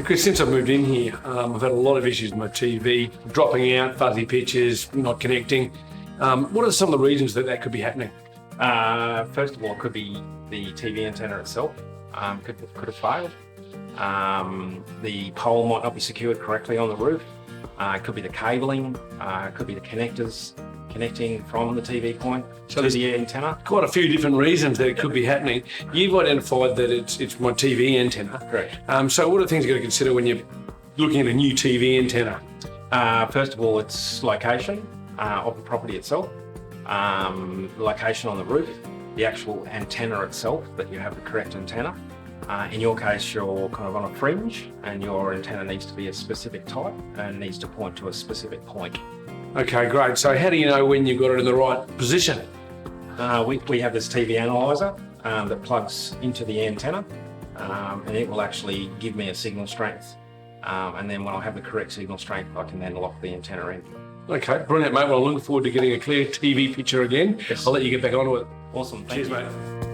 So Chris, since I've moved in here, I've had a lot of issues with my TV, dropping out, fuzzy pictures, not connecting. What are some of the reasons that could be happening? First of all, it could be the TV antenna itself. Could have failed. The pole might not be secured correctly on the roof. It could be the cabling. It could be the connectors connecting from the TV point to the antenna. Quite a few different reasons that it could be happening. You've identified that it's my TV antenna. Correct. So what are the things you've got to consider when you're looking at a new TV antenna? First of all, its location of the property itself, the location on the roof, the actual antenna itself, that you have the correct antenna. In your case, you're kind of on a fringe and your antenna needs to be a specific type and needs to point to a specific point. Okay, great. So how do you know when you've got it in the right position? We have this TV analyzer that plugs into the antenna and it will actually give me a signal strength. And then when I have the correct signal strength, I can then lock the antenna in. Okay, brilliant, mate. Well, I'm looking forward to getting a clear TV picture again. Yes. I'll let you get back onto it. Awesome. Cheers, Thank you. mate.